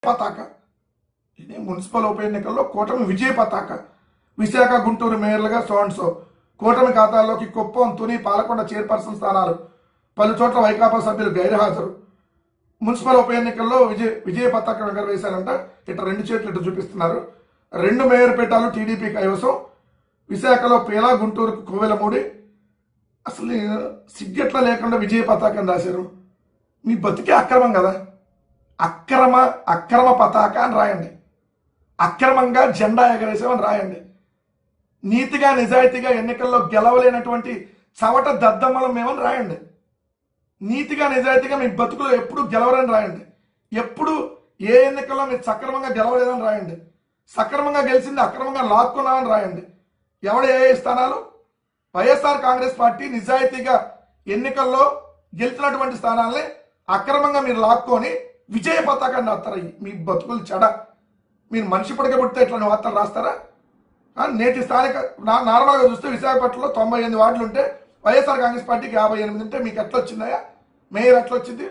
పతాక. ఇది మున్సిపల్ ఉప ఎన్నికల్లో కూటమి విజయ పతాక. విశాఖ గుంటూరు మేయర్లుగా సో కూటమి ఖాతాల్లోకి కుప్పం తుని పాలకొండ చైర్పర్సన్ స్థానాలు. పలు చోట్ల వైకాపా సభ్యులు గైర్హాజరు. మున్సిపల్ ఉప ఎన్నికల్లో విజయ పతాకం ఎగరవేశారంట. ఇట్లా 2 చేతులు ఇటు చూపిస్తున్నారు. 2 మేయర్ పీఠాలు టీడీపీ కైవసం. విశాఖలో పీలా, గుంటూరుకు కోవెలమూడి. అసలు సిగ్గెట్లా లేకుండా విజయ పతాకం రాశారు. మీ బతికే అక్రమం కదా. అక్రమ పతాక అని రాయండి. అక్రమంగా జెండా ఎగరేసామని రాయండి. నీతిగా నిజాయితీగా ఎన్నికల్లో గెలవలేనటువంటి చవట దద్దమ్మలం మేమని రాయండి. నీతిగా నిజాయితీగా మీ బతుకులో ఎప్పుడు గెలవరని రాయండి. ఎప్పుడు ఏ ఎన్నికల్లో మీరు సక్రమంగా గెలవలేదని రాయండి. సక్రమంగా గెలిచింది అక్రమంగా లాక్కున్నామని రాయండి. ఎవడు ఏ స్థానాలు? వైఎస్ఆర్ కాంగ్రెస్ పార్టీ నిజాయితీగా ఎన్నికల్లో గెలిచినటువంటి స్థానాలని అక్రమంగా మీరు లాక్కొని విజయ పతాకాన్ని రాస్తారా? మీ బతుకులు చెడ. మీరు మనిషి పడకబుడితే ఇట్లా వార్తలు రాస్తారా? నేటి స్థానిక నార్మల్గా చూస్తే విశాఖపట్నంలో 98 వార్డులు ఉంటే వైఎస్ఆర్ కాంగ్రెస్ పార్టీకి 58 ఉంటే మీకు ఎట్లా వచ్చిందయా? మేయర్ ఎట్లా వచ్చింది?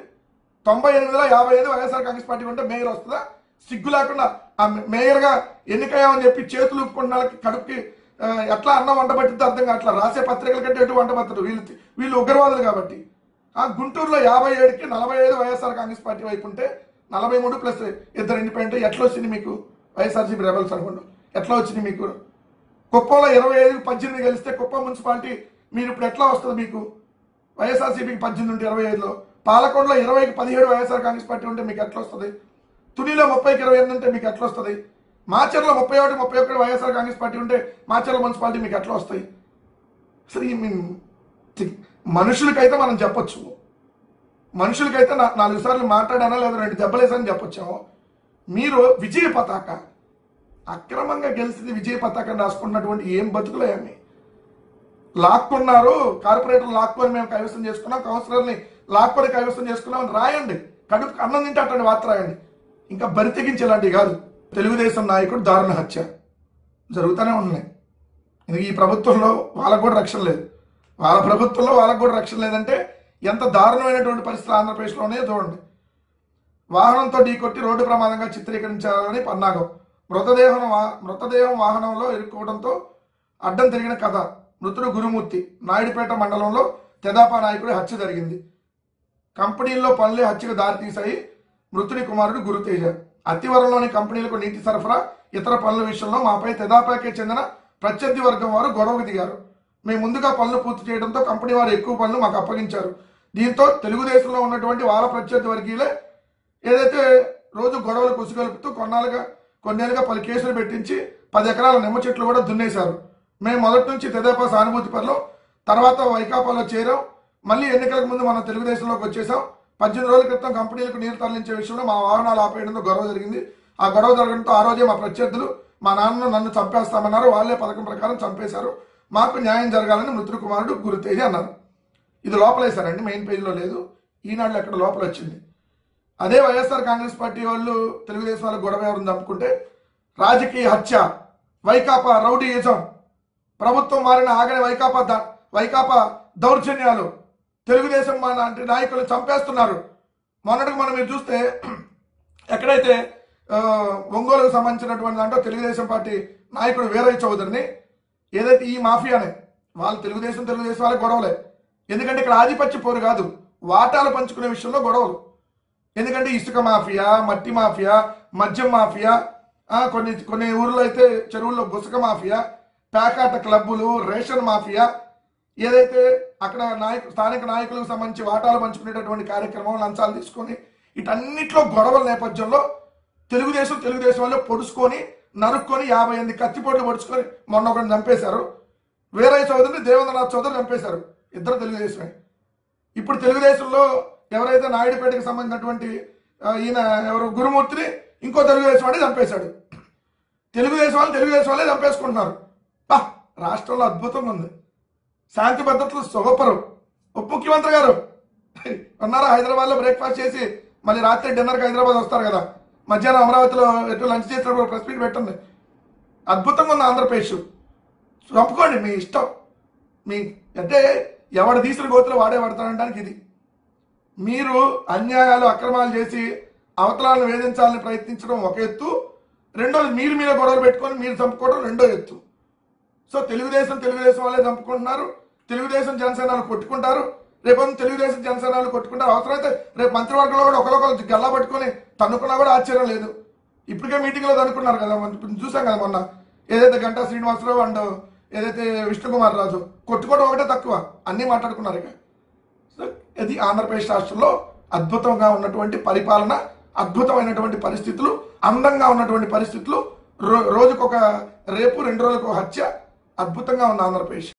98లో 55 వైఎస్ఆర్ కాంగ్రెస్ పార్టీకి ఉంటే మేయర్ వస్తుందా? సిగ్గు లేకుండా ఆ మేయర్గా ఎన్నికయ్యామని చెప్పి చేతులు ఊపుకున్న వాళ్ళకి కడుపుకి ఎట్లా అన్నం వంట పట్టిద్దో అర్థం కావట్లా. రాసే పత్రికల కంటే ఎటు వంట పట్టరు వీళ్ళు ఉగ్రవాదులు కాబట్టి. ఆ గుంటూరులో 57కి 45 వైఎస్ఆర్ కాంగ్రెస్ పార్టీ వైపు ఉంటే 43 ప్లస్ 2 ఇండిపెండెంట్. ఎట్లా వచ్చింది మీకు? వైఎస్ఆర్సీపీ రెబల్స్ అనుకోండి. ఎట్లా వచ్చింది మీకు? కుప్పంలో 25కి 18 గెలిస్తే కుప్పం మున్సిపాలిటీ మీరు ఇప్పుడు ఎట్లా వస్తుంది మీకు? వైఎస్ఆర్సీపీకి 18 ఉంటే 25లో. పాలకొండలో 20కి 17 వైఎస్ఆర్ కాంగ్రెస్ పార్టీ ఉంటే మీకు ఎట్లా వస్తుంది? తునిలో 30కి 28 ఉంటే మీకు ఎట్లా వస్తుంది? మాచర్లో 31 వైఎస్ఆర్ కాంగ్రెస్ పార్టీ ఉంటే మాచర్ల మున్సిపాలిటీ మీకు ఎట్లా వస్తాయి? అసలు మనుషులకైతే మనం చెప్పొచ్చు. మనుషులకైతే 4 సార్లు మాట్లాడానా లేదా 2 దెబ్బలేసని చెప్పొచ్చాము. మీరు విజయ పతాక అక్రమంగా గెలిచింది విజయ పతాకం రాసుకున్నటువంటి ఏం బతుకులేమి లాక్కున్నారు. కార్పొరేటర్లు లాక్కొని మేము కైవసం చేసుకున్నాం, కౌన్సిలర్ని లాక్కొని కైవసం చేసుకున్నాం అని రాయండి. కడుపు అన్నం తింటే అటువంటి వార్త రాయండి. ఇంకా బరి తెగించేలాంటివి కాదు. తెలుగుదేశం నాయకుడు దారుణ హత్య జరుగుతూనే ఉన్నాయి. ఈ ప్రభుత్వంలో వాళ్ళకు కూడా రక్షణ లేదు. వాళ్ళ ప్రభుత్వంలో వాళ్ళకు కూడా రక్షణ లేదంటే ఎంత దారుణమైనటువంటి పరిస్థితులు ఆంధ్రప్రదేశ్లోనే చూడండి. వాహనంతో ఢీకొట్టి రోడ్డు ప్రమాదంగా చిత్రీకరించాలని పన్నాగం. మృతదేహం వాహనంలో ఇరుక్కోవడంతో అడ్డం తిరిగిన కథ. మృతుడు గురుమూర్తి. నాయుడుపేట మండలంలో తెదాపా నాయకుడి హత్య జరిగింది. కంపెనీల్లో పనులే హత్యకు దారితీశాయి. మృతుడి కుమారుడు గురుతేజ. అతివరంలోని కంపెనీలకు నీటి సరఫరా, ఇతర పనుల విషయంలో మాపై తెదాపాకే చెందిన ప్రత్యర్థి వర్గం వారు గొడవకు దిగారు. మేము ముందుగా పనులు పూర్తి చేయడంతో కంపెనీ వారు ఎక్కువ పనులు మాకు అప్పగించారు. దీంతో తెలుగుదేశంలో ఉన్నటువంటి వాళ్ళ ప్రత్యర్థి వర్గీయులే ఏదైతే రోజు గొడవలు కుసిగలుపుతూ కొన్నేళ్ళుగా 10 కేసులు పెట్టించి 10 ఎకరాల నిమ్మ చెట్లు కూడా దున్నేశారు. మేము మొదటి నుంచి తెదేపా సానుభూతి పనులు, తర్వాత వైకాపాలో చేరాం. మళ్ళీ ఎన్నికలకు ముందు మనం తెలుగుదేశంలోకి వచ్చేసాం. 18 రోజుల క్రితం కంపెనీలకు నీరు తరలించే విషయంలో మా వాహనాలు ఆపేయడంతో గొడవ జరిగింది. ఆ గొడవ జరగడంతో ఆ రోజే మా ప్రత్యర్థులు మా నాన్నను నన్ను చంపేస్తామన్నారు. వాళ్ళే పథకం ప్రకారం చంపేశారు. మాకు న్యాయం జరగాలని మృతుడు కుమారుడు గురుతేజ అన్నారు. ఇది లోపలేశారండి, మెయిన్ పేజీలో లేదు. ఈనాడులో ఎక్కడ లోపల వచ్చింది. అదే వైఎస్ఆర్ కాంగ్రెస్ పార్టీ వాళ్ళు తెలుగుదేశం వాళ్ళకి గొడవ ఎవరిని చంపుకుంటే రాజకీయ హత్య, వైకాపా రౌడీయిజం, ప్రభుత్వం మారిన ఆగని వైకాపా దౌర్జన్యాలు, తెలుగుదేశం లాంటి నాయకులు చంపేస్తున్నారు. మొన్నటికి మనం మీరు చూస్తే ఎక్కడైతే ఒంగోలుకు సంబంధించినటువంటి దాంట్లో తెలుగుదేశం పార్టీ నాయకుడు వీరయ్య చౌదరిని ఏదైతే ఈ మాఫియానే వాళ్ళు తెలుగుదేశం వాళ్ళకి గొడవలే. ఎందుకంటే ఇక్కడ ఆధిపత్య పోరు కాదు, వాటాలు పంచుకునే విషయంలో గొడవలు. ఎందుకంటే ఇసుక మాఫియా, మట్టి మాఫియా, మద్యం మాఫియా, కొన్ని ఊర్లో అయితే చెరువుల్లో గుసక మాఫియా, ప్యాకాట క్లబ్బులు, రేషన్ మాఫియా, ఏదైతే అక్కడ స్థానిక నాయకులకు సంబంధించి వాటాలు పంచుకునేటటువంటి కార్యక్రమం, లంచాలు తీసుకొని వీటన్నిటిలో గొడవల నేపథ్యంలో తెలుగుదేశం వాళ్ళు పొడుచుకొని నరుక్కొని 58 కత్తిపోట్లు పొడుచుకొని మొన్న ఒకరిని చంపేశారు. వీరయ్య చౌదరిని దేవేంద్రనాథ్ చౌదరి చంపేశారు. ఇద్దరు తెలుగుదేశమే. ఇప్పుడు తెలుగుదేశంలో ఎవరైతే నాయుడుపేటకి సంబంధించినటువంటి ఈయన ఎవరు గురుమూర్తిని ఇంకో తెలుగుదేశం వాడే చంపేశాడు. తెలుగుదేశం వాళ్ళే చంపేసుకుంటున్నారు. రాష్ట్రంలో అద్భుతంగా ఉంది. శాంతి భద్రతలు సూపరు. ఉప ముఖ్యమంత్రి గారు ఉన్నారా? హైదరాబాద్లో బ్రేక్ఫాస్ట్ చేసి మళ్ళీ రాత్రి డిన్నర్కి హైదరాబాద్ వస్తారు కదా, మధ్యాహ్నం అమరావతిలో ఎటు లంచ్ చేసినప్పుడు ప్రెస్ మీట్ పెట్టండి. అద్భుతంగా ఉంది ఆంధ్రప్రదేశ్. చంపుకోండి, మీ ఇష్టం. అంటే ఎవడు తీసిన గోతులు వాడే పడతాడడానికి ఇది. మీరు అన్యాయాలు అక్రమాలు చేసి అవతలాలను వేధించాలని ప్రయత్నించడం ఒక ఎత్తు, రెండోది మీరే గొడవలు పెట్టుకొని మీరు చంపుకోవడం రెండో ఎత్తు. సో తెలుగుదేశం వాళ్ళే చంపుకుంటున్నారు, తెలుగుదేశం జనసేనలు కొట్టుకుంటారు, రేపు తెలుగుదేశం జనసేనలు కొట్టుకుంటారు. అవసరమైతే రేపు మంత్రివర్గంలో కూడా ఒకరికొకరు గల్లా పట్టుకొని తన్నుకున్నా కూడా ఆశ్చర్యం లేదు. ఇప్పటికే మీటింగ్లో తనుకున్నారు కదా, చూసాం కదా మొన్న, ఏదైతే గంటా శ్రీనివాసరావు అండ్ ఏదైతే విష్ణుకుమార్ రాజు కొట్టుకోవడం ఒకటే తక్కువ, అన్నీ మాట్లాడుకున్నారు. ఇక సో ఇది ఆంధ్రప్రదేశ్ రాష్ట్రంలో అద్భుతంగా ఉన్నటువంటి పరిపాలన, అద్భుతమైనటువంటి పరిస్థితులు, అందంగా ఉన్నటువంటి పరిస్థితులు, రోజుకొక రేపు 2 రోజులకు హత్య, అద్భుతంగా ఉంది ఆంధ్రప్రదేశ్.